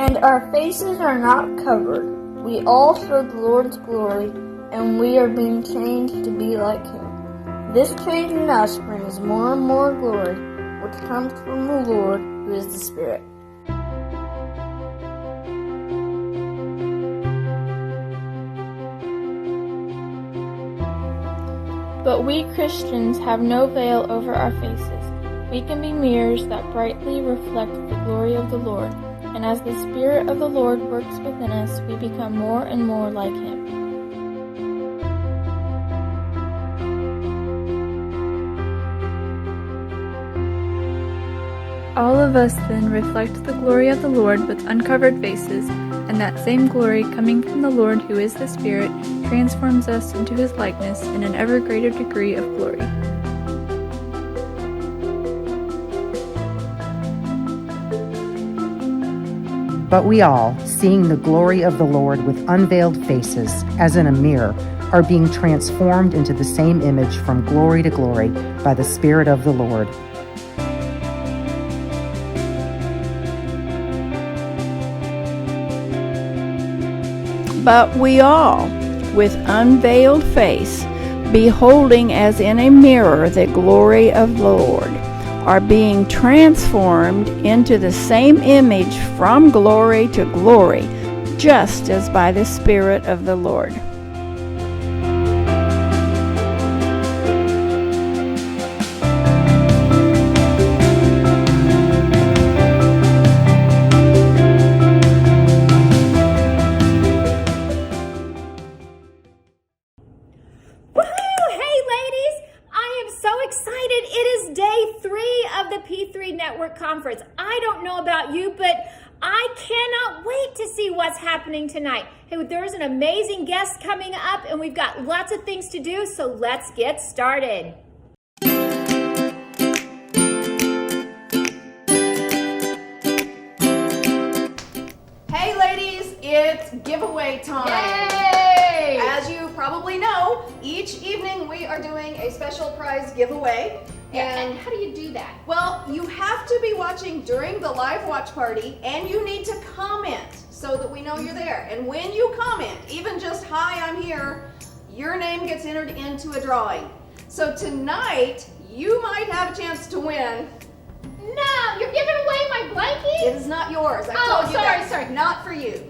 And our faces are not covered. We all show the Lord's glory, and we are being changed to be like Him. This change in us brings more and more glory, which comes from the Lord, who is the Spirit. But we Christians have no veil over our faces. We can be mirrors that brightly reflect the glory of the Lord, and as the Spirit of the Lord works within us, we become more and more like Him. All of us then reflect the glory of the Lord with uncovered faces, and that same glory coming from the Lord who is the Spirit transforms us into His likeness in an ever greater degree of glory. But we all, seeing the glory of the Lord with unveiled faces, as in a mirror, are being transformed into the same image from glory to glory by the Spirit of the Lord. But we all, with unveiled face, beholding as in a mirror the glory of the Lord, are being transformed into the same image from glory to glory, just as by the Spirit of the Lord. P3 Network Conference. I don't know about you, but I cannot wait to see what's happening tonight. Hey, there's an amazing guest coming up, and we've got lots of things to do, so let's get started. Hey ladies, it's giveaway time. Yay! As you probably know, each evening we are doing a special prize giveaway. And how do you do that? Well, you have to be watching during the live watch party, and you need to comment so that we know you're there. And when you comment, even just hi, I'm here, your name gets entered into a drawing. So tonight, you might have a chance to win. No, you're giving away my blankie? It is not yours. I told you that. Not for you.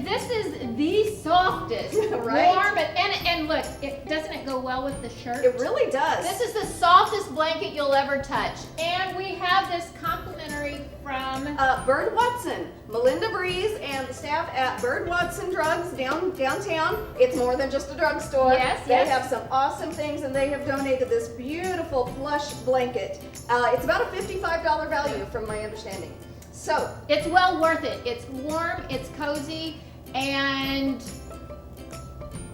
This is the softest, right? Warm, and look, doesn't it go well with the shirt? It really does. This is the softest blanket you'll ever touch. And we have this complimentary from Bird Watson, Melinda Breeze, and the staff at Bird Watson Drugs downtown. It's more than just a drugstore. Yes, They have some awesome things, and they have donated this beautiful plush blanket. It's about a $55 value, from my understanding. So it's well worth it. It's warm, it's cozy, and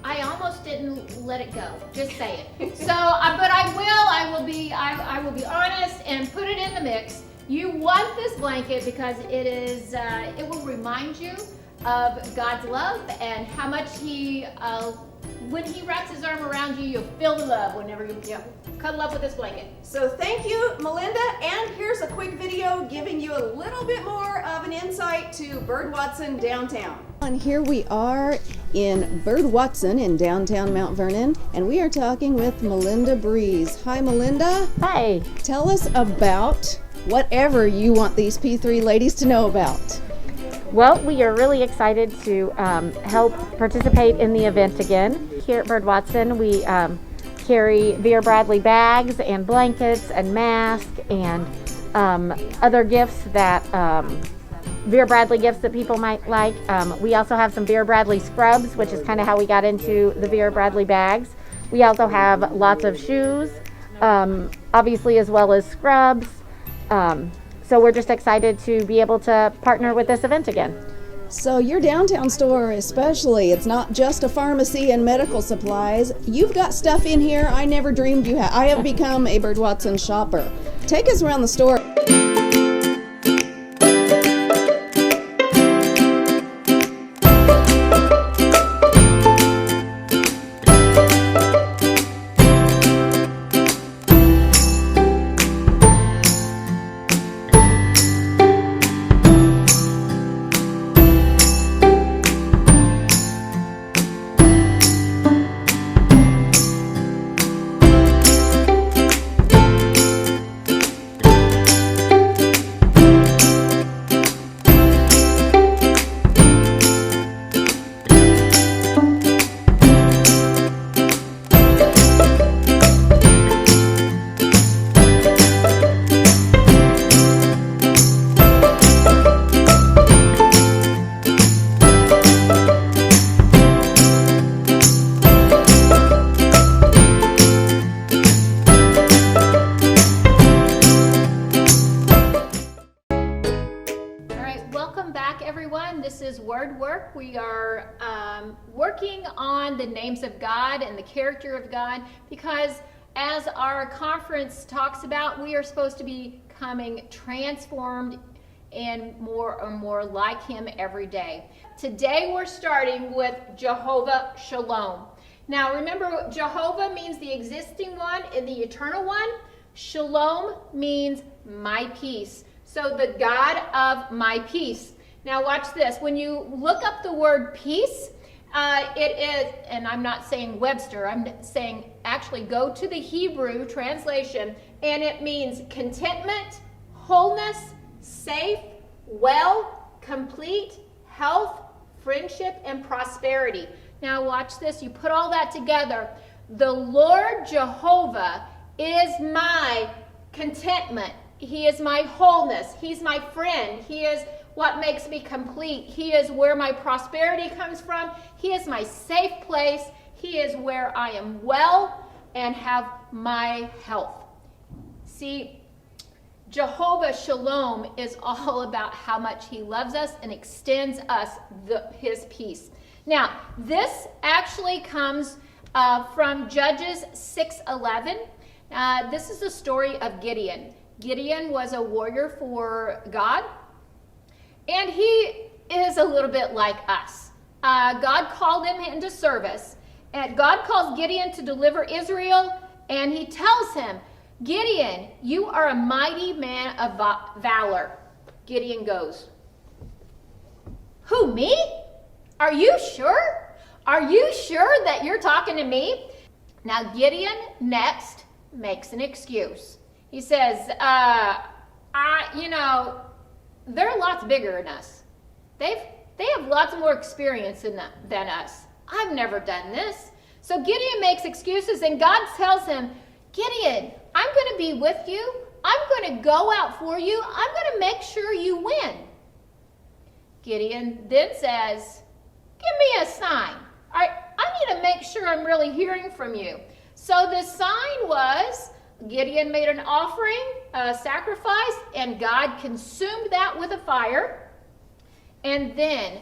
I almost didn't let it go. Just say it. So, but I will be honest and put it in the mix. You want this blanket because it will remind you of God's love and how much when He wraps His arm around you, you'll feel the love whenever you cuddle up with this blanket. So thank you, Melinda, and here's a quick video giving you a little bit more of an insight to Bird Watson downtown. And here we are in Bird Watson in downtown Mount Vernon, and we are talking with Melinda Breeze. Hi, Melinda. Hi. Tell us about whatever you want these P3 ladies to know about. Well, we are really excited to help participate in the event again. Here at Bird Watson, we carry Vera Bradley bags and blankets and masks and other gifts that Vera Bradley gifts that people might like. We also have some Vera Bradley scrubs, which is kind of how we got into the Vera Bradley bags. We also have lots of shoes, obviously, as well as scrubs. So we're just excited to be able to partner with this event again. So your downtown store especially, it's not just a pharmacy and medical supplies. You've got stuff in here I never dreamed you had. I have become a Bird Watson shopper. Take us around the store. This is Word Work. We are working on the names of God and the character of God, because as our conference talks about, we are supposed to be becoming transformed and more and more like Him every day. Today we're starting with Jehovah Shalom. Now remember, Jehovah means the existing one and the eternal one. Shalom means my peace. So the God of my peace. Now watch this. When you look up the word peace, it is, and I'm not saying Webster, I'm saying actually go to the Hebrew translation, and it means contentment, wholeness, safe, well, complete, health, friendship, and prosperity. Now watch this. You put all that together. The Lord Jehovah is my contentment. He is my wholeness. He's my friend. He is what makes me complete. He is where my prosperity comes from. He is my safe place. He is where I am well and have my health. See, Jehovah Shalom is all about how much He loves us and extends us His peace. Now, this actually comes from Judges 6:11. This is the story of Gideon. Gideon was a warrior for God, and he is a little bit like us. God called him into service, and God calls Gideon to deliver Israel, and He tells him, Gideon, you are a mighty man of valor. Gideon goes, who, me? Are you sure? Are you sure that you're talking to me? Now Gideon next makes an excuse. He says, they're lots bigger than us. They have lots more experience than us. I've never done this. So Gideon makes excuses, and God tells him, Gideon, I'm going to be with you. I'm going to go out for you. I'm going to make sure you win. Gideon then says, give me a sign. I need to make sure I'm really hearing from you. So the sign was, Gideon made an offering, a sacrifice, and God consumed that with a fire. And then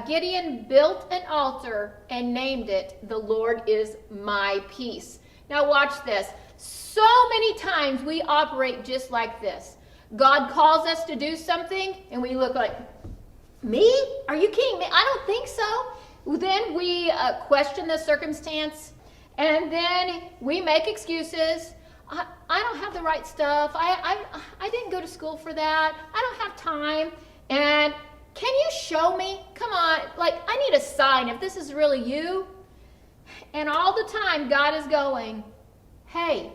Gideon built an altar and named it, the Lord is my peace. Now watch this. So many times we operate just like this. God calls us to do something, and we look like, me? Are you kidding me? I don't think so. Then we question the circumstance, and then we make excuses. I don't have the right stuff. I didn't go to school for that. I don't have time. And can you show me? Come on, I need a sign if this is really you. And all the time God is going, hey,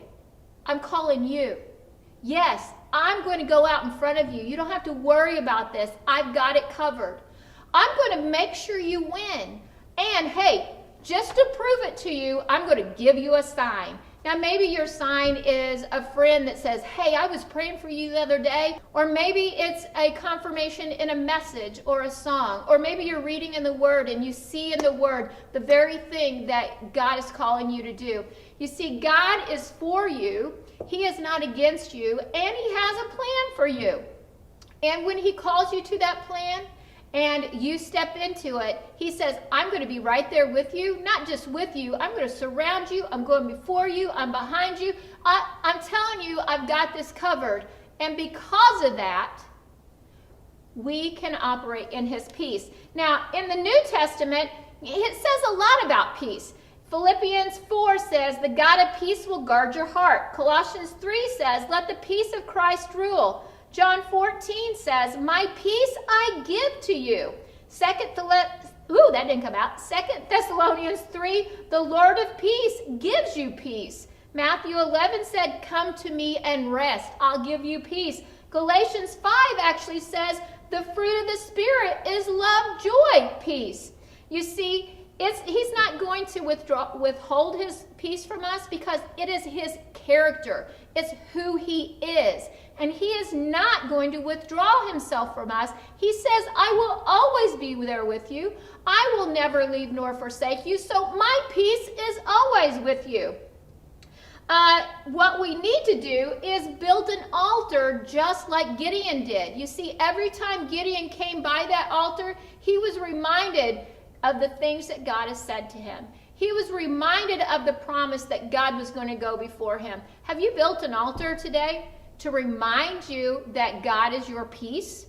I'm calling you. Yes, I'm going to go out in front of you. You don't have to worry about this. I've got it covered. I'm going to make sure you win. And hey, just to prove it to you, I'm going to give you a sign. Now maybe your sign is a friend that says, hey, I was praying for you the other day. Or maybe it's a confirmation in a message or a song. Or maybe you're reading in the Word and you see in the Word the very thing that God is calling you to do. You see, God is for you. He is not against you. And He has a plan for you. And when He calls you to that plan, and you step into it, He says, I'm going to be right there with you. Not just with you, I'm going to surround you. I'm going before you. I'm behind you. I'm telling you, I've got this covered. And because of that, we can operate in His peace. Now, in the New Testament, it says a lot about peace. Philippians 4 says, the God of peace will guard your heart. Colossians 3 says, let the peace of Christ rule. John 14 says, my peace I give to you. 2 Thessalonians 3, the Lord of peace gives you peace. Matthew 11 said, come to me and rest. I'll give you peace. Galatians 5 actually says, the fruit of the Spirit is love, joy, peace. You see, He's not going to withhold His peace from us because it is His character. It's who He is. And He is not going to withdraw Himself from us. He says, I will always be there with you. I will never leave nor forsake you. So my peace is always with you. What we need to do is build an altar altar just like Gideon did. You see, every time Gideon came by that altar, he was reminded of the things that God has said to him. He was reminded of the promise that God was going to go before him. Have you built an altar today to remind you that God is your peace?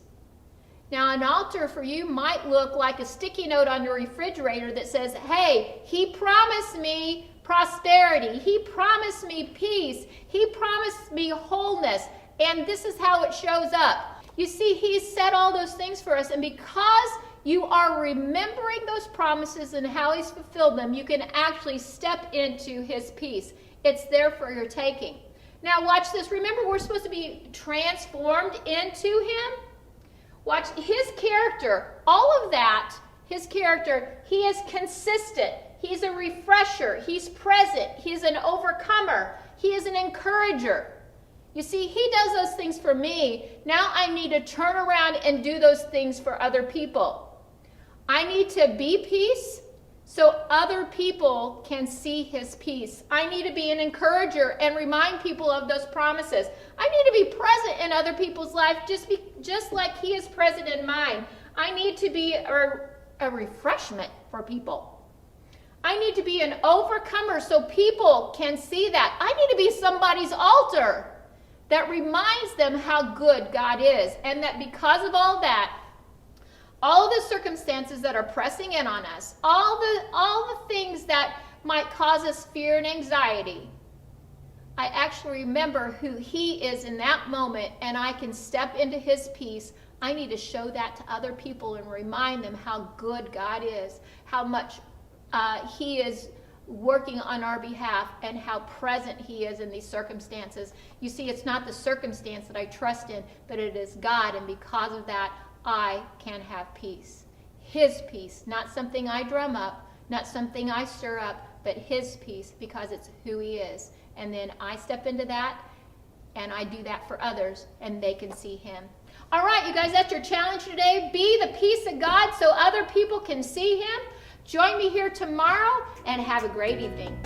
Now, an altar for you might look like a sticky note on your refrigerator that says, hey, he promised me prosperity. He promised me peace. He promised me wholeness. And this is how it shows up. You see, he's said all those things for us. And because you are remembering those promises and how he's fulfilled them, you can actually step into his peace. It's there for your taking. Now watch this. Remember, we're supposed to be transformed into him. Watch his character, all of that, his character, he is consistent. He's a refresher. He's present. He's an overcomer. He is an encourager. You see, he does those things for me. Now I need to turn around and do those things for other people. I need to be peace so other people can see his peace. I need to be an encourager and remind people of those promises. I need to be present in other people's life just like he is present in mine. I need to be a refreshment for people. I need to be an overcomer so people can see that. I need to be somebody's altar that reminds them how good God is, and that because of all that, all the circumstances that are pressing in on us, all the things that might cause us fear and anxiety, I actually remember who he is in that moment, and I can step into his peace. I need to show that to other people and remind them how good God is, how much he is working on our behalf, and how present he is in these circumstances. You see, it's not the circumstance that I trust in, but it is God, and because of that, I can have peace. His peace, not something I drum up, not something I stir up, but his peace, because it's who he is. And then I step into that, and I do that for others, and they can see him. All right, you guys, that's your challenge today. Be the peace of God so other people can see him. Join me here tomorrow, and have a great evening.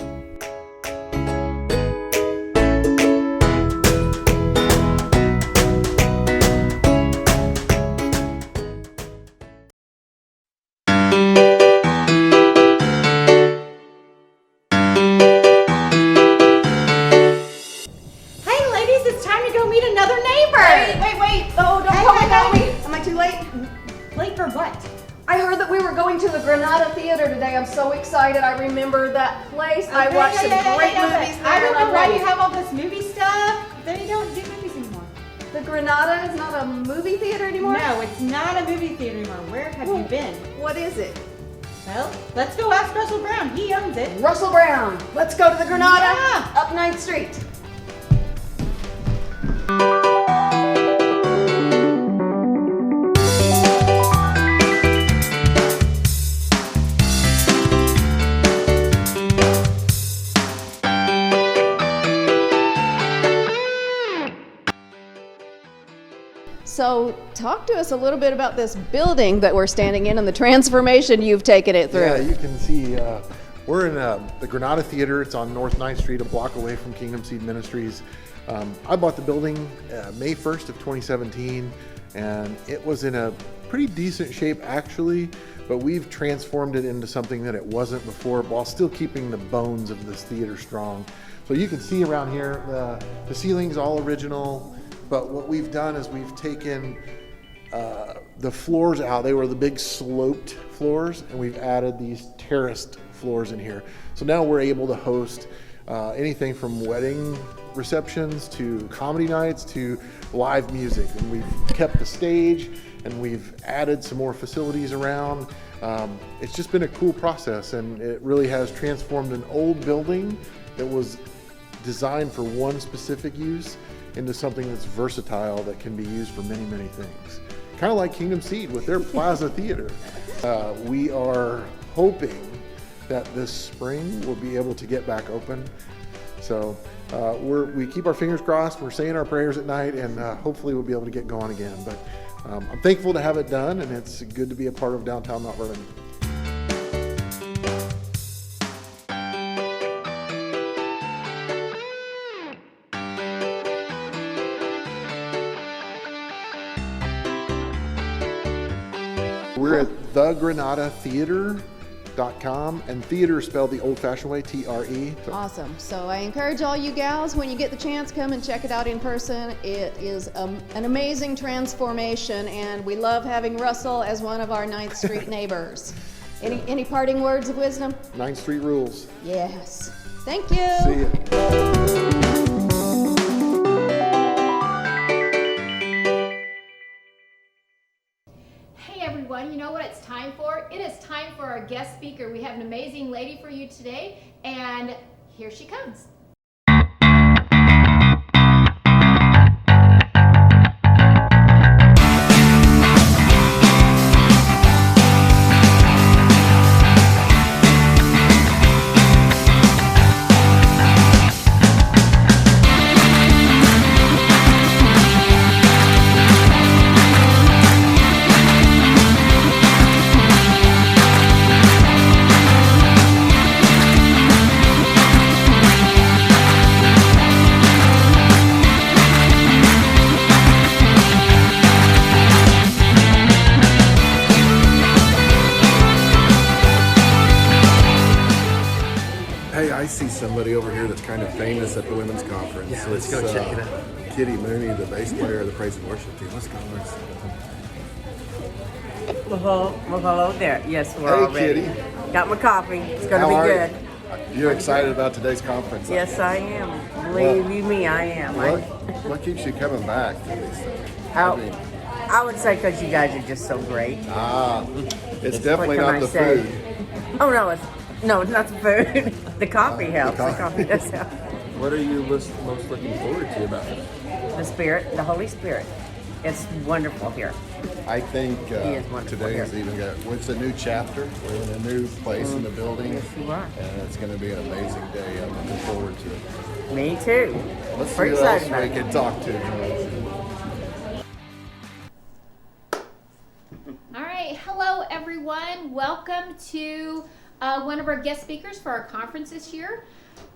Wait. Oh, don't come without me. Am I too late? Late for what? I heard that we were going to the Granada Theater today. I'm so excited. I remember that place. I watched some great movies there. I don't know and why I'm you have all this movie stuff. They don't do movies anymore. The Granada is not a movie theater anymore? No, it's not a movie theater anymore. Where have you been? What is it? Well, let's go ask Russell Brown. He owns it. Russell Brown. Let's go to the Granada Yeah. up 9th Street. So talk to us a little bit about this building that we're standing in and the transformation you've taken it through. Yeah, you can see we're in the Granada Theater. It's on North 9th Street, a block away from Kingdom Seed Ministries. I bought the building May 1st of 2017, and it was in a pretty decent shape actually, but we've transformed it into something that it wasn't before while still keeping the bones of this theater strong. So you can see around here, the ceiling's all original. But what we've done is we've taken the floors out. They were the big sloped floors, and we've added these terraced floors in here. So now we're able to host anything from wedding receptions to comedy nights to live music. And we've kept the stage, and we've added some more facilities around. It's just been a cool process, and it really has transformed an old building that was designed for one specific use into something that's versatile that can be used for many, many things. Kind of like Kingdom Seed with their Plaza Theater. We are hoping that this spring we'll be able to get back open. So we keep our fingers crossed, we're saying our prayers at night, and hopefully we'll be able to get going again. But I'm thankful to have it done, and it's good to be a part of downtown Mount Vernon. We're at thegranadatheater.com, and theater is spelled the old-fashioned way, T-R-E. So Awesome. So I encourage all you gals, when you get the chance, come and check it out in person. It is an amazing transformation, and we love having Russell as one of our 9th Street neighbors. Any parting words of wisdom? 9th Street rules. Yes. Thank you. See ya. Hey everyone, you know what it's time for? It is time for our guest speaker. We have an amazing lady for you today, and here she comes. Hey, I see somebody over here that's kind of famous at the women's conference. Yeah, let's go check it out. Kitty Mooney, the bass player of the Praise and Worship team. Let's go. Well, hello there. Yes, we're Hey, all ready. Kitty. Got my coffee. It's going to How be are good. You excited about today's conference? Yes, I am. Believe you me, I am. What keeps you coming back to these things? I would say because you guys are just so great. It's definitely what can not I the say? food. Oh, no, it's not the food. The coffee helps. The coffee does help. What are you most looking forward to about it? The Spirit, the Holy Spirit. It's wonderful here. I think is wonderful today here. is even got, it's a new chapter. We're in a new place in the building. Yes, you are. And it's going to be an amazing day. I'm looking forward to it. Me too. Let's see Pretty who else excited about we it. can talk to. All right, hello everyone. Welcome to one of our guest speakers for our conference this year.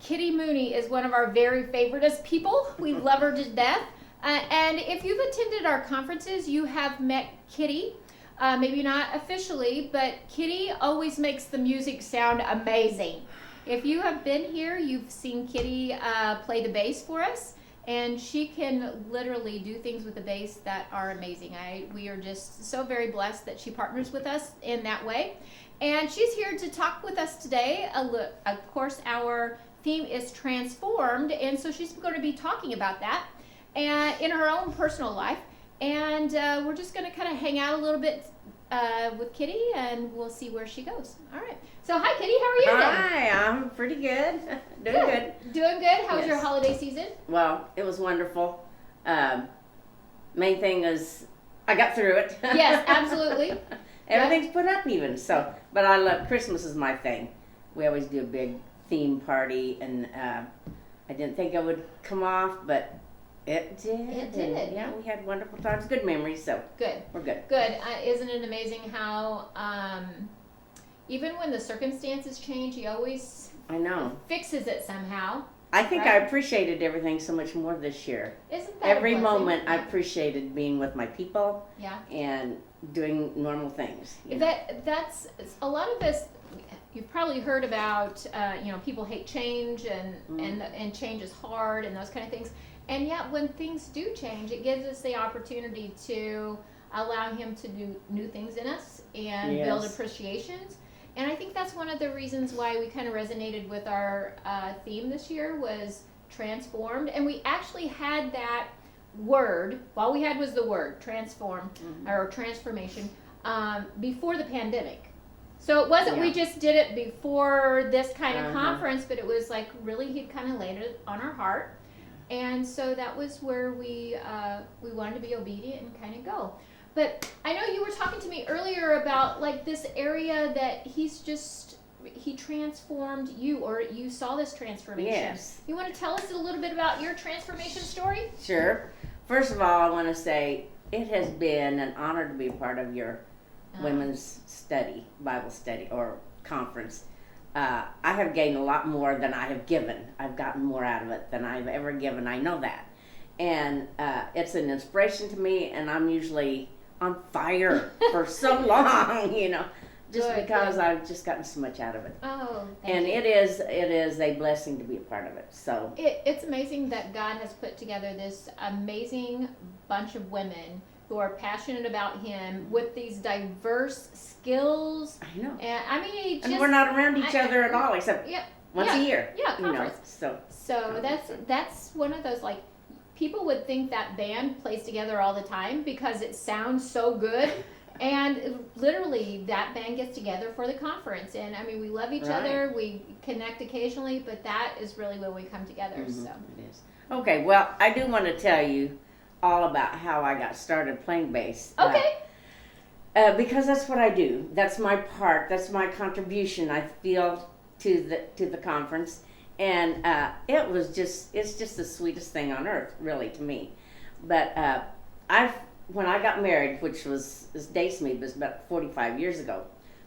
Kitty Mooney is one of our very favoriteest people. We love her to death. And if you've attended our conferences, you have met Kitty. Maybe not officially, but Kitty always makes the music sound amazing. If you have been here, you've seen Kitty play the bass for us. And she can literally do things with the bass that are amazing. We are just so very blessed that she partners with us in that way. And she's here to talk with us today. Of course, our theme is transformed, and so she's going to be talking about that and in her own personal life. And we're just going to kind of hang out a little bit with Kitty, and we'll see where she goes. All right. So, hi, Kitty. How are you today? Hi, I'm pretty good. Doing good. Doing good. How was Yes. your holiday season? Well, it was wonderful. Main thing is I got through it. Yes, absolutely. Everything's put up even. So, but I love Christmas is my thing. We always do a big theme party, and I didn't think I would come off, but it did. It did. And, yeah, we had wonderful times, good memories. So Good. we're good. Good. Isn't it amazing how even when the circumstances change, he always I know. fixes it somehow. I think Right. I appreciated everything so much more this year. Isn't that Every a blessing? moment I appreciated being with my people Yeah. and doing normal things. you know. That's a lot of us. You've probably heard about people hate change and change is hard and those kind of things. And yet when things do change, it gives us the opportunity to allow him to do new things in us and build Yes. appreciations. And I think that's one of the reasons why we kind of resonated with our theme this year was transformed. And we actually had that word, all we had was the word transform or transformation before the pandemic. So it wasn't we just did it before this kind of conference, but it was like really he'd kind of laid it on our heart. And so that was where we wanted to be obedient and kind of go. But I know you were talking to me earlier about like this area that he transformed you, or you saw this transformation. Yes. You want to tell us a little bit about your transformation story? Sure. First of all, I want to say it has been an honor to be a part of your women's study, Bible study, or conference. I have gained a lot more than I have given. I've gotten more out of it than I've ever given. I know that. And it's an inspiration to me, and I'm usually on fire for so long, you know, just Good, because good. I've just gotten so much out of it. Oh, And thank you. it is a blessing to be a part of it. So It's amazing that God has put together this amazing bunch of women who are passionate about Him with these diverse skills. I know. And I mean, And we're not around each other at all, except Yeah, once yeah, a year. yeah, you know. conference. So That's one of those, like, people would think that band plays together all the time because it sounds so good. And literally, that band gets together for the conference. And I mean, we love each Right. other, we connect occasionally, but that is really when we come together. Mhm, So, it is. Okay, well, I do want to tell you all about how I got started playing bass. okay. Because that's what I do. That's my part. That's my contribution. I feel to the conference, and it's just the sweetest thing on earth, really, to me. But when I got married, which was, this dates me, but it was about 45 years ago,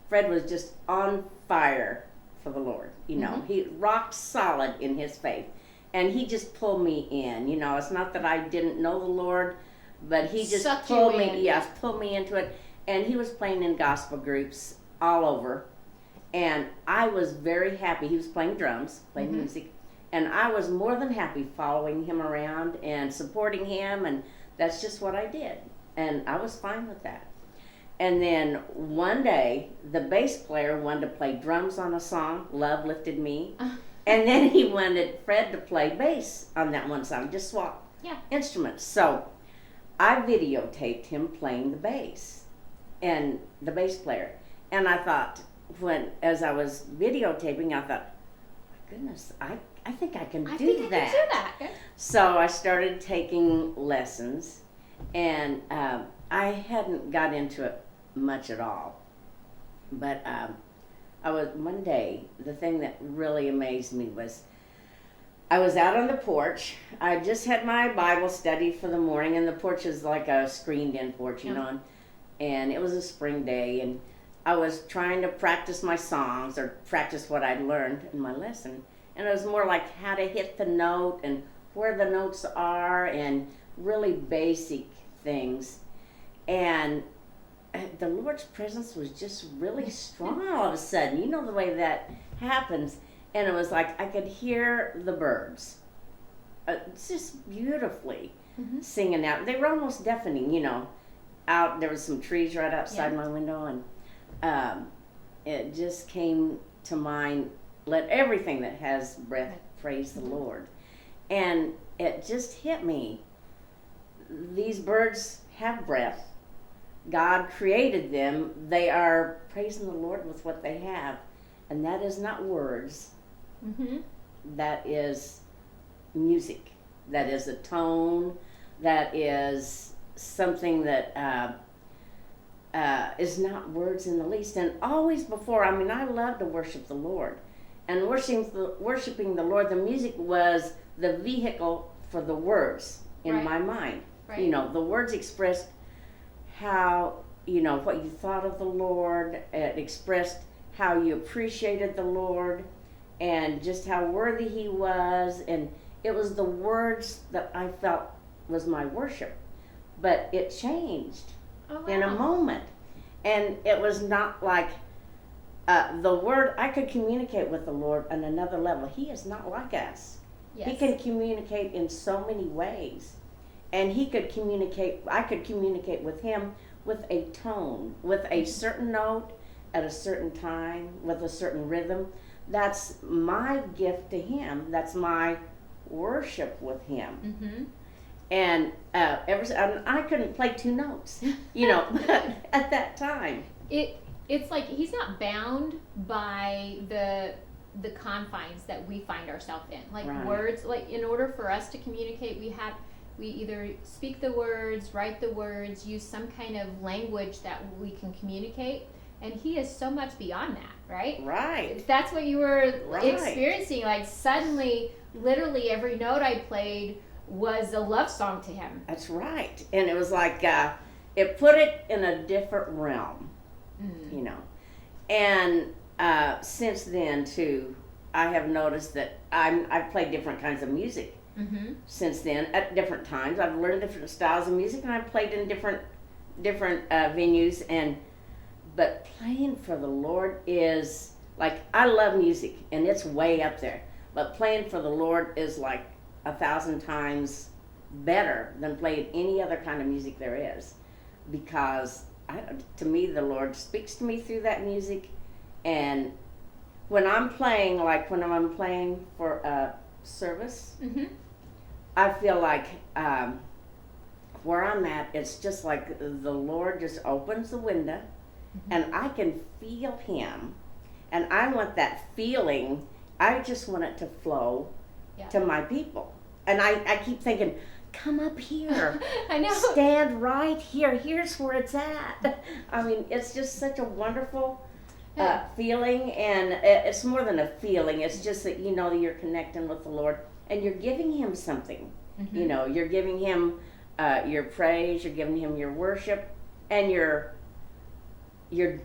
Fred was just on fire for the Lord. You know, he rocked solid in his faith, and he just pulled me in. You know, it's not that I didn't know the Lord, but he just Sucked you pulled me. in. Yes, pulled me into it. And he was playing in gospel groups all over, and I was very happy. He was playing drums, playing music, and I was more than happy following him around and supporting him, and that's just what I did, and I was fine with that. And then one day, the bass player wanted to play drums on a song, Love Lifted Me, and then he wanted Fred to play bass on that one song, just swap instruments. So I videotaped him playing the bass, and the bass player. And I thought, as I was videotaping, I thought, my goodness, I think I can do that. So I started taking lessons, and I hadn't got into it much at all. But one day, the thing that really amazed me was, I was out on the porch. I just had my Bible study for the morning, and the porch is like a screened-in porch, you know. And it was a spring day, and I was trying to practice my songs or practice what I'd learned in my lesson. And it was more like how to hit the note and where the notes are and really basic things. And the Lord's presence was just really strong all of a sudden. You know the way that happens. And it was like I could hear the birds just beautifully singing out. They were almost deafening, you know. There was some trees right outside my window, and it just came to mind, let everything that has breath praise the Lord. And it just hit me. These birds have breath. God created them. They are praising the Lord with what they have. And that is not words. That is music. That is a tone. That is something that is not words in the least. And always before, I mean, I love to worship the Lord. And worshiping the Lord, the music was the vehicle for the words in my mind. You know, the words expressed how, you know, what you thought of the Lord. It expressed how you appreciated the Lord and just how worthy He was. And it was the words that I felt was my worship. But it changed in a moment. And it was not like the word, I could communicate with the Lord on another level. He is not like us. He can communicate in so many ways. And I could communicate with Him with a tone, with a certain note at a certain time, with a certain rhythm. That's my gift to Him. That's my worship with Him. And I couldn't play two notes, you know, at that time. It's like He's not bound by the confines that we find ourselves in. Like words, like in order for us to communicate, we either speak the words, write the words, use some kind of language that we can communicate. And He is so much beyond that, right? Right. That's what you were experiencing. Like suddenly, literally every note I played was a love song to Him. That's right. And it was like, it put it in a different realm, you know. And since then, too, I have noticed that I've played different kinds of music since then at different times. I've learned different styles of music, and I've played in different venues, but playing for the Lord is like, I love music and it's way up there, but playing for the Lord is like 1,000 times better than playing any other kind of music there is, because to me the Lord speaks to me through that music. And when I'm playing, like when I'm playing for a service, I feel like where I'm at, it's just like the Lord just opens the window and I can feel Him, and I want that feeling, I just want it to flow to my people. And I keep thinking, come up here. I know. Stand right here. Here's where it's at. I mean, it's just such a wonderful feeling, and it's more than a feeling. It's just that you know you're connecting with the Lord, and you're giving Him something. You know, you're giving Him your praise, you're giving Him your worship, and you're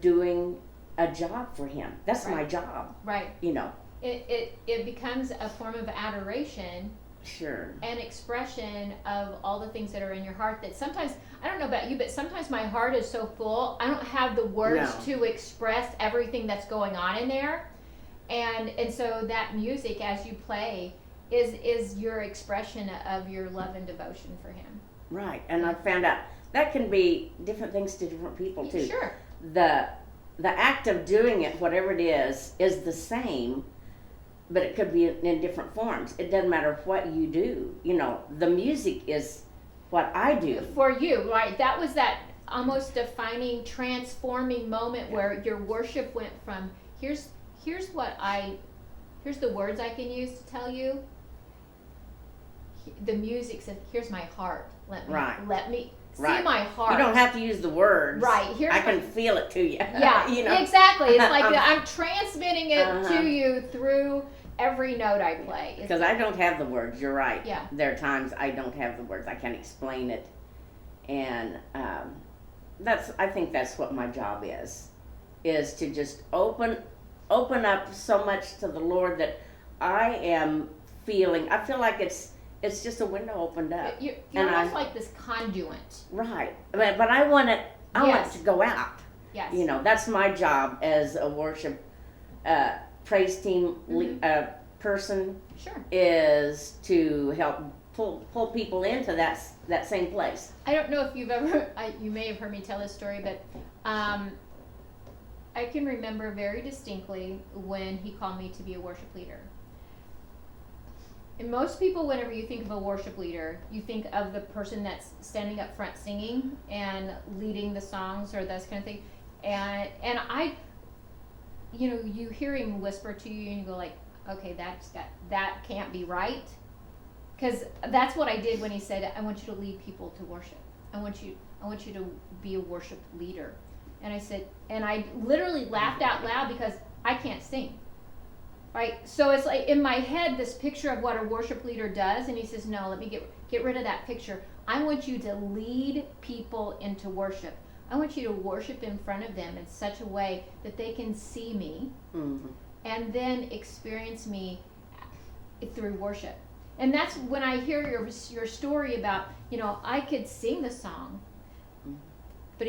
doing a job for Him. That's my job. Right. You know. It becomes a form of adoration. Sure. An expression of all the things that are in your heart that sometimes, I don't know about you, but sometimes my heart is so full, I don't have the words to express everything that's going on in there. And so that music, as you play, is your expression of your love and devotion for Him. Right. And I found out that can be different things to different people too. Sure. The act of doing it, whatever it is the same, but it could be in different forms. It doesn't matter what you do. You know, the music is what I do. For you, right? That was that almost defining, transforming moment where your worship went from, here's the words I can use to tell you. The music said, here's my heart. Let me see my heart. You don't have to use the words. Right. I can feel it to you. Yeah, you know? Exactly. It's like I'm transmitting it to you through every note I play. Because I don't have the words. You're right. Yeah. There are times I don't have the words. I can't explain it. And I think that's what my job is to just open up so much to the Lord that I am feeling. I feel like it's just a window opened up. You're almost like this conduit. Right. But I want it to go out. Yes. You know, that's my job as a worship praise team person. Sure. Is to help pull people into that same place. I don't know if you've ever, you may have heard me tell this story, but I can remember very distinctly when he called me to be a worship leader. And most people, whenever you think of a worship leader, you think of the person that's standing up front singing and leading the songs or this kind of thing. And I, you hear him whisper to you and you go like, okay, that can't be right. Because that's what I did when he said, I want you to lead people to worship. I want you to be a worship leader. And I said, and I literally laughed out loud because I can't sing. Right? So it's like in my head, this picture of what a worship leader does, and he says, no, let me get rid of that picture. I want you to lead people into worship. I want you to worship in front of them in such a way that they can see me and then experience me through worship. And that's when I hear your story about, I could sing the song, but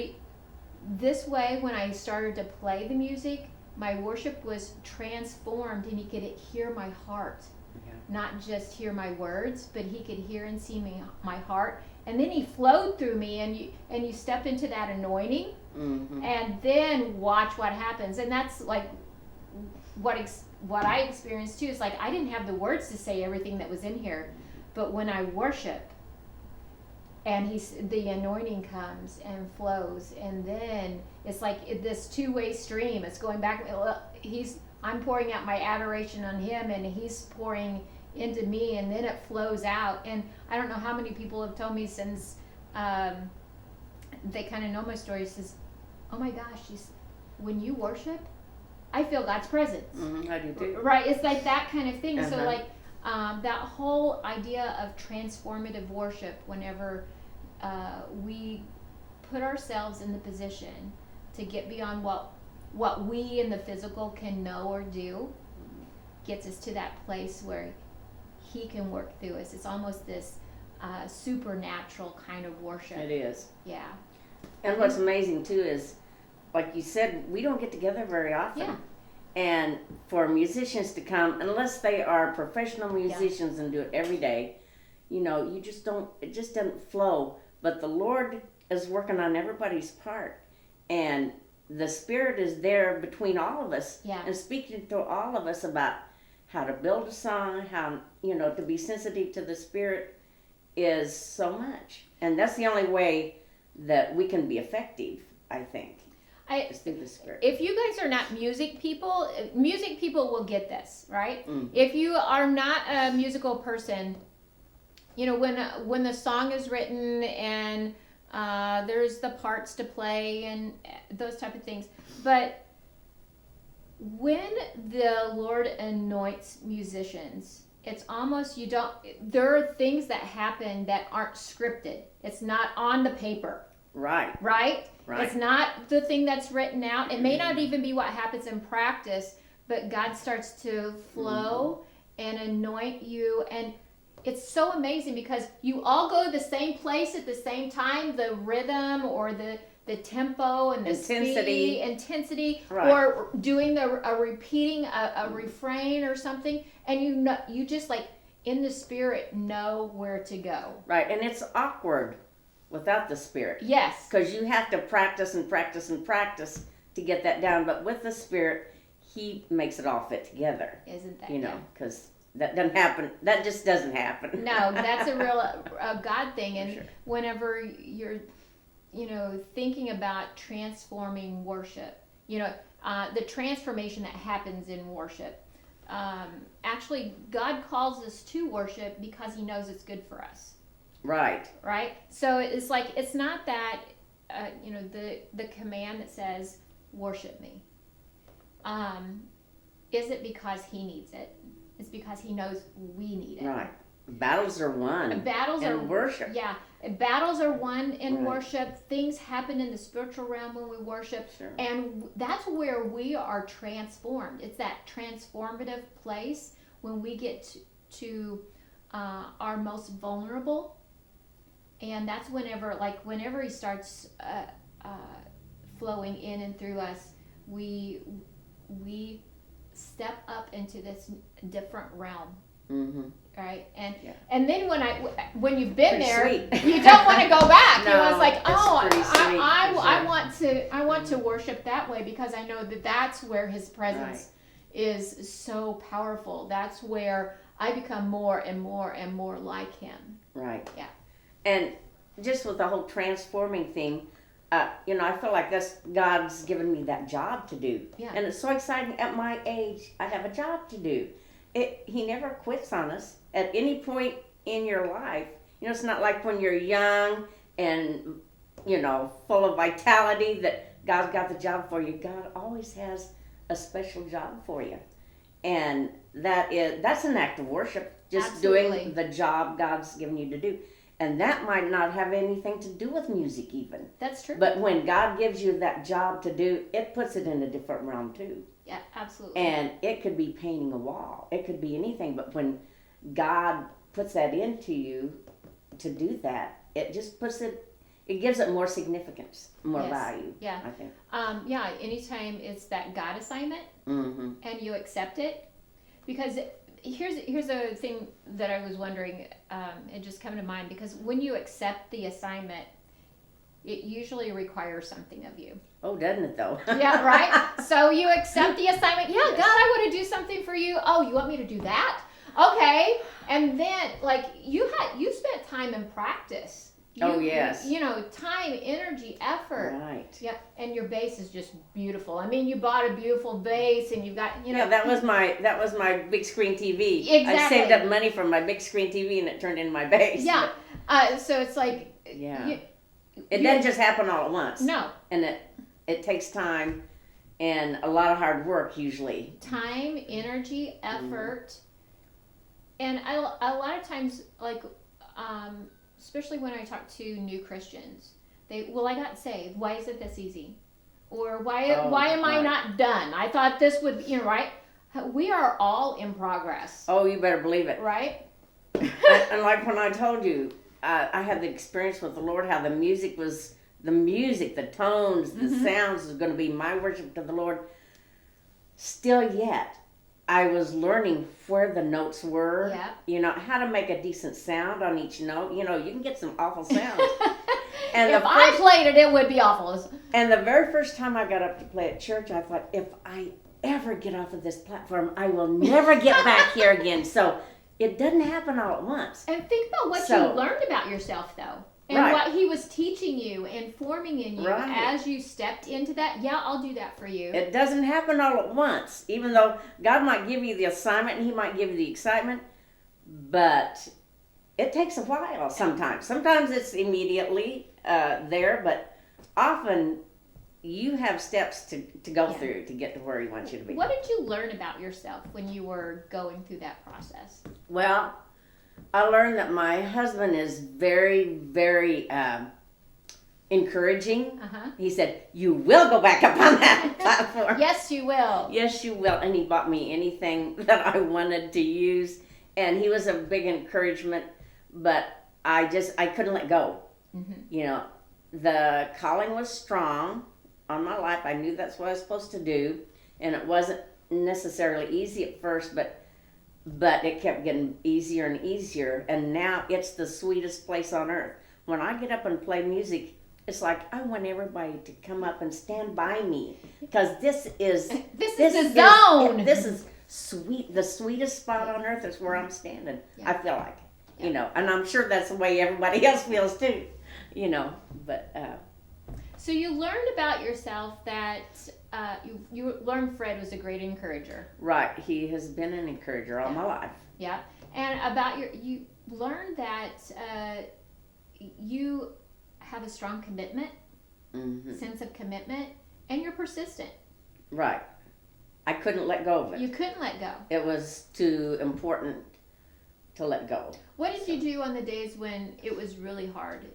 this way, when I started to play the music, my worship was transformed and he could hear my heart. Not just hear my words, but he could hear and see my heart. And then he flowed through me, and you step into that anointing and then watch what happens. And that's like what I experienced too. Is like I didn't have the words to say everything that was in here, but when I worship and the anointing comes and flows, and then it's like this two-way stream. It's going back. I'm pouring out my adoration on him, and he's pouring into me, and then it flows out. And I don't know how many people have told me since they kind of know my story, says, oh my gosh, when you worship, I feel God's presence. I do too. Right, it's like that kind of thing. So like that whole idea of transformative worship, whenever we put ourselves in the position to get beyond what we in the physical can know or do, gets us to that place where he can work through us. It's almost this supernatural kind of worship. It is. Yeah. And what's amazing too is, like you said, we don't get together very often. Yeah. And for musicians to come, unless they are professional musicians and do it every day, you just don't, it just doesn't flow. But the Lord is working on everybody's part. And the Spirit is there between all of us and speaking to all of us about how to build a song, how, to be sensitive to the Spirit is so much. And that's the only way that we can be effective, I think. Is through the Spirit. If you guys are not music people will get this, right? Mm-hmm. If you are not a musical person, when the song is written and there's the parts to play and those type of things. But when the Lord anoints musicians, it's almost there are things that happen that aren't scripted. It's not on the paper. Right. It's not the thing that's written out. It may not even be what happens in practice, but God starts to flow and anoint you. And it's so amazing because you all go to the same place at the same time, the rhythm or the tempo and the intensity, or doing repeating a refrain or something, and you just like in the Spirit know where to go. Right, and it's awkward without the Spirit. Yes. Because you have to practice and practice and practice to get that down, but with the Spirit, He makes it all fit together. Isn't that because that doesn't happen. That just doesn't happen. No, that's a real God thing. And whenever you're, thinking about transforming worship, the transformation that happens in worship, actually God calls us to worship because He knows it's good for us. Right. So it's like, it's not that, the command that says, worship me. Is it because He needs it? It's because He knows we need it. Right. Battles are won. In worship. Yeah. Battles are won in worship. Things happen in the spiritual realm when we worship. Sure. And that's where we are transformed. It's that transformative place when we get to our most vulnerable. And that's whenever He starts flowing in and through us, we step up into this different realm. Mm-hmm. Right, and then when you've been pretty there, sweet. You don't want to go back. No, It's like, I sweet, I want to worship that way because I know that's where His presence is so powerful. That's where I become more and more and more like Him. Right. Yeah. And just with the whole transforming thing, I feel like God's given me that job to do. Yeah. And it's so exciting. At my age, I have a job to do. He never quits on us at any point in your life. It's not like when you're young and, full of vitality that God's got the job for you. God always has a special job for you. And that's an act of worship, just Absolutely. doing the job God's given you to do. And that might not have anything to do with music even. That's true. But when God gives you that job to do, it puts it in a different realm too. Yeah, absolutely. And it could be painting a wall. It could be anything. But when God puts that into you to do that, it just it gives it more significance, more value. Yeah. I think. Anytime it's that God assignment Mm-hmm. and you accept it, because here's a thing that I was wondering, it just came to mind, because when you accept the assignment, it usually requires something of you. Oh, doesn't it though? Yeah, right? So you accept the assignment. Yeah, God, I want to do something for you. Oh, you want me to do that? Okay. And then, you spent time in practice. Yes. Time, energy, effort. Right. Yeah, and your bass is just beautiful. I mean, you bought a beautiful bass, and you've got, Yeah, that was my big screen TV. Exactly. I saved up money from my big screen TV, and it turned into my bass. Yeah. So it's like. Yeah. It doesn't just happen all at once. No. And it takes time and a lot of hard work usually. Time, energy, effort. And a lot of times, especially when I talk to new Christians, I got saved. Why is it this easy? Or why am I not done? I thought this would, right? We are all in progress. Oh, you better believe it. Right? And like when I told you, I had the experience with the Lord, how the music was the music, the tones, the sounds is going to be my worship to the Lord. Still yet, I was learning where the notes were. Yeah. You know, how to make a decent sound on each note. You know, you can get some awful sounds. And if I played it, it would be awful. And the very first time I got up to play at church, I thought, if I ever get off of this platform, I will never get back here again. So it doesn't happen all at once. And think about what you learned about yourself, though. And what he was teaching you and forming in you as you stepped into that. Yeah, I'll do that for you. It doesn't happen all at once, even though God might give you the assignment and he might give you the excitement, but it takes a while sometimes. Sometimes it's immediately there, but often you have steps to go through to get to where he wants you to be. What did you learn about yourself when you were going through that process? Well, I learned that my husband is very, very encouraging. He said, you will go back up on that platform. Yes, you will. Yes, you will. And he bought me anything that I wanted to use. And he was a big encouragement, but I couldn't let go. You know, the calling was strong on my life. I knew that's what I was supposed to do. And it wasn't necessarily easy at first, but it kept getting easier and easier, and now it's the sweetest place on earth. When I get up and play music, it's like I want everybody to come up and stand by me, because this is the zone. This is sweet. The sweetest spot on earth is where I'm standing. I feel like, you know, and I'm sure that's the way everybody else feels too, you know. But so you learned about yourself that you learned Fred was a great encourager. Right, he has been an encourager all my life. Yeah, and about you learned that you have a strong commitment, sense of commitment, and you're persistent. Right, I couldn't let go of it. You couldn't let go. It was too important to let go. What did you do on the days when it was really hard?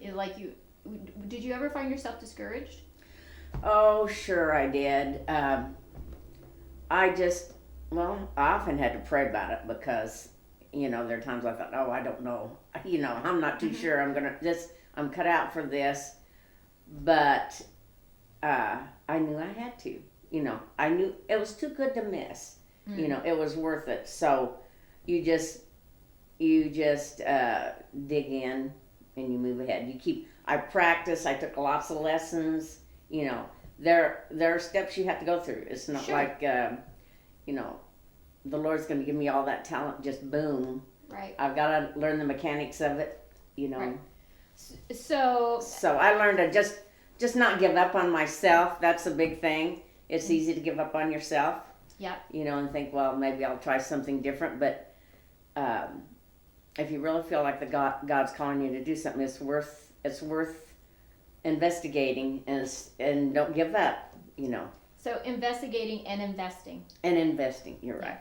Did you ever find yourself discouraged? Oh, sure I did. I often had to pray about it because, you know, there are times I thought, oh, I don't know. You know, I'm not too sure I'm cut out for this. But I knew I had to. You know, I knew it was too good to miss. You know, it was worth it. So you just dig in and you move ahead. I practice. I took lots of lessons. You know, there are steps you have to go through. It's not like, you know, the Lord's going to give me all that talent just boom. Right. I've got to learn the mechanics of it, you know. Right. So I learned to just not give up on myself. That's a big thing. It's easy to give up on yourself. Yeah. You know, and think, well, maybe I'll try something different. But if you really feel like God's calling you to do something, it's worth investigating and don't give up, you know. So investigating and investing. And investing, you're right.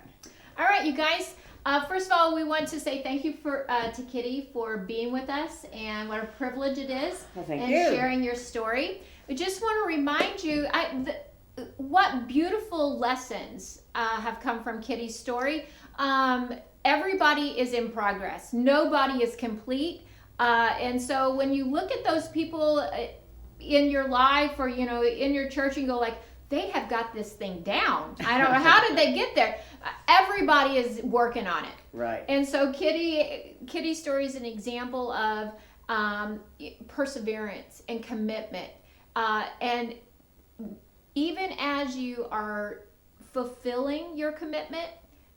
All right, you guys. First of all, we want to say thank you to Kitty for being with us, and what a privilege it is, thank you. Sharing your story. We just want to remind you what beautiful lessons have come from Kitty's story. Everybody is in progress. Nobody is complete. And so when you look at those people in your life or, you know, in your church and go like, they have got this thing down. I don't know, how did they get there? Everybody is working on it. Right. And so Kitty's story is an example of perseverance and commitment. And even as you are fulfilling your commitment,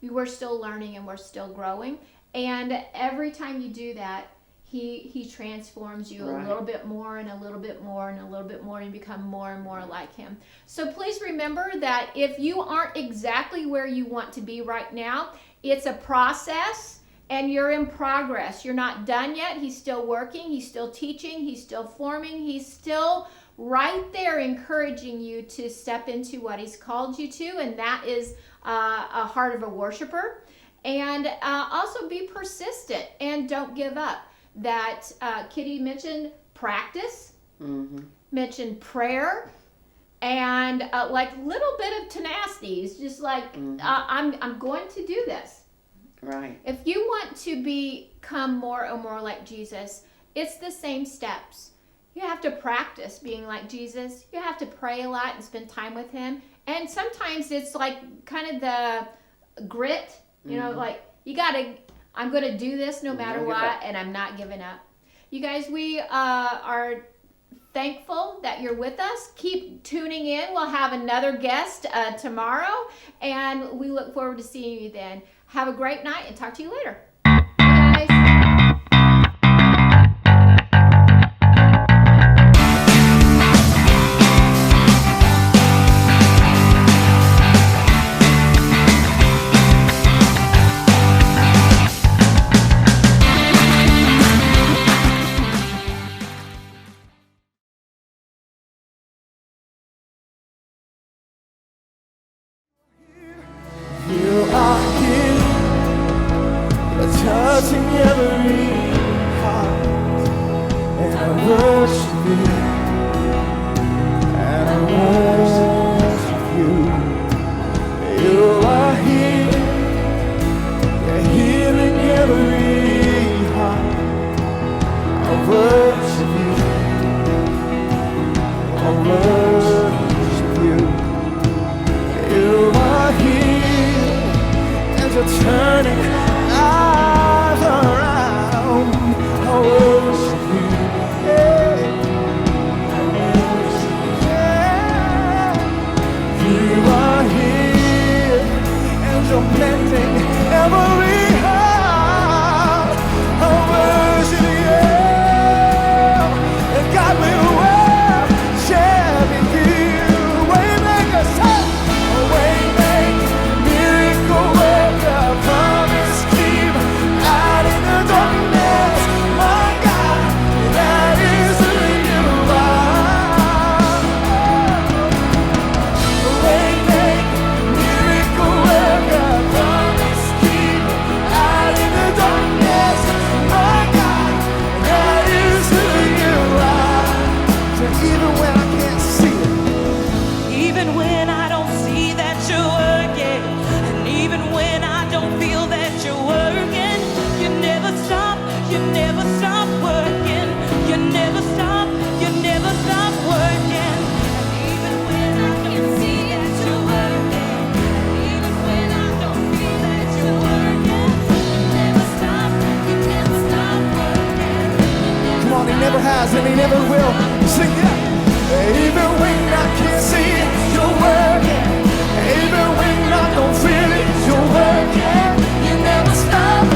you are still learning and we're still growing. And every time you do that, he transforms you a little bit more and a little bit more and a little bit more, and you become more and more like him. So please remember that if you aren't exactly where you want to be right now, it's a process and you're in progress. You're not done yet. He's still working. He's still teaching. He's still forming. He's still right there encouraging you to step into what he's called you to, and that is a heart of a worshiper. And also be persistent and don't give up. That Kitty mentioned practice, mentioned prayer, and like little bit of tenacity. It's just like I'm going to do this. Right. If you want to become more and more like Jesus, it's the same steps. You have to practice being like Jesus. You have to pray a lot and spend time with him. And sometimes it's like kind of the grit, you know, like I'm going to do this no matter what, and I'm not giving up. You guys, we are thankful that you're with us. Keep tuning in. We'll have another guest tomorrow, and we look forward to seeing you then. Have a great night, and talk to you later. Bye, guys. You are here, touching every heart, and I worship you, and I worship you. You are here, you're healing every heart. I worship you, I worship you. You are here, and you're turning lives around. I worship you, I worship you. You are here, and you're mending every heart. I worship you, and God will worship you. Waymaker, say, waymaker, miracle worker, promise keeper, light in the darkness, my God, that is who you are. Waymaker, miracle worker, promise keeper, light in the darkness, my God, that is who you are. So even when I can't see it, Even when I don't see that you're working, and even when I don't feel that you're working, you never stop working, you never stop working. And even when I can't see that you're working, and even when I don't feel that you're working, you never stop working. come on, he never has and he never will. Sing it. Even when I can't see it, you're working. Even when I don't feel it, you're working. You never stop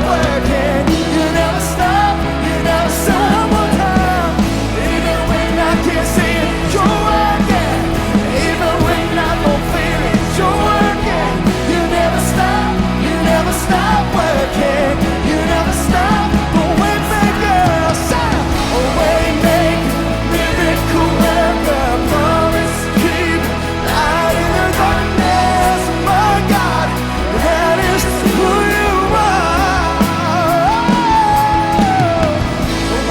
working. You never stop one more time. Even when I can't see it, you're working. Even when I don't feel it, you're working. You never stop working. You never stop. But waymaker, sound, waymaker, miracle worker, promise keeper, light in the darkness, my God, that is who you are.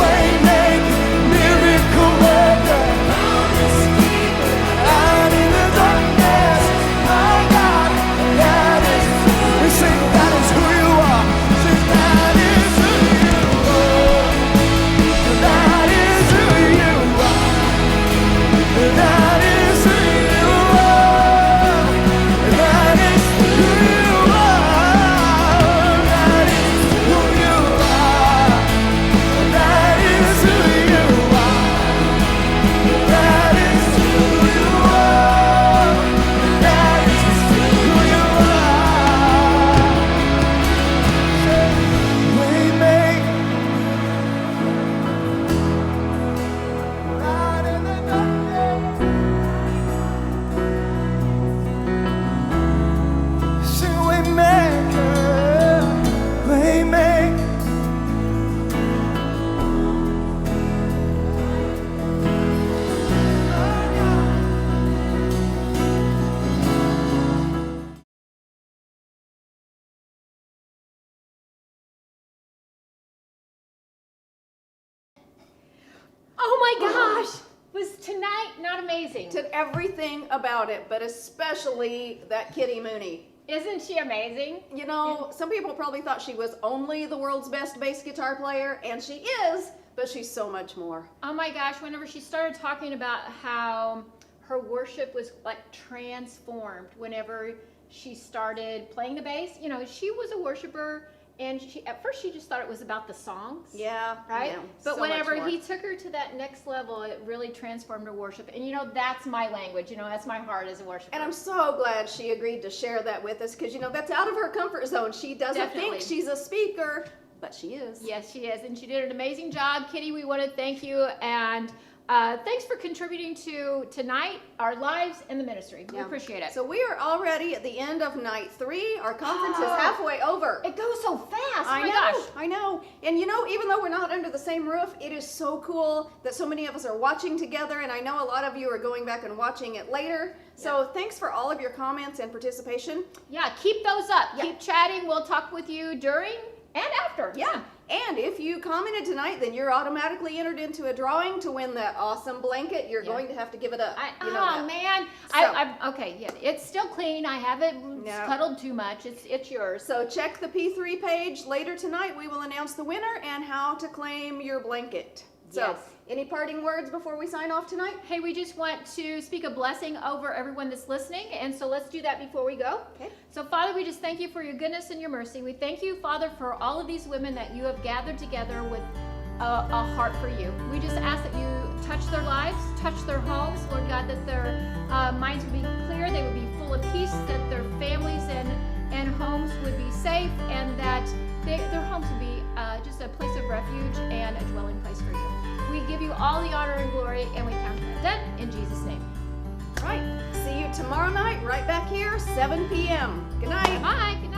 Waymaker, miracle worker, promise keeper, light in the darkness, my God, that is. We sing, that is who you are. Sing, that is who you are. That is who you are. That is who you are. That is who you are. That is who you are. That is who you are. That is who you are. That is who you are. Waymaker, light in the darkness. Sing waymaker, waymaker. Oh my gosh! Was tonight not amazing? Did everything about it, but especially that Kitty Mooney. Isn't she amazing? You know, some people probably thought she was only the world's best bass guitar player, and she is, But she's so much more. Oh my gosh, whenever she started talking about how her worship was like transformed whenever she started playing the bass. You know, she was a worshiper, and at first she just thought it was about the songs. Yeah. Right? Yeah, but so whenever much more. he took her to that next level, it really transformed her worship. And you know, that's my language. You know, that's my heart as a worshiper. And I'm so glad she agreed to share that with us, because, you know, that's out of her comfort zone. She doesn't Definitely. think she's a speaker, but she is. Yes, she is. And she did an amazing job. Kitty, we want to thank you. And thanks for contributing to tonight, our lives, and the ministry. We appreciate it. So we are already at the end of night 3. Our conference is halfway over. It goes so fast. I Oh my know, gosh. I know. And you know, even though we're not under the same roof, it is so cool that so many of us are watching together. And I know a lot of you are going back and watching it later. So thanks for all of your comments and participation. Yeah, keep those up. Keep chatting. We'll talk with you during and after. Yeah. And if you commented tonight, then you're automatically entered into a drawing to win that awesome blanket. You're going to have to give it up. You know that. Man. So- Okay, yeah. It's still clean. I haven't cuddled too much. It's yours. So check the P3 page. Later tonight, we will announce the winner and how to claim your blanket. So, Yes. any parting words before we sign off tonight? Hey, we just want to speak a blessing over everyone that's listening, and so let's do that before we go. Okay. So, Father, we just thank you for your goodness and your mercy. We thank you, Father, for all of these women that you have gathered together with a heart for you. We just ask that you touch their lives, touch their homes, Lord God, that their minds would be clear, they would be full of peace, that their families and homes would be safe, and that their homes would be just a place of refuge and a dwelling place for you. We give you all the honor and glory, and we count it done in Jesus' name. All right. See you tomorrow night, right back here, 7 p.m. Good night. Bye. Good night.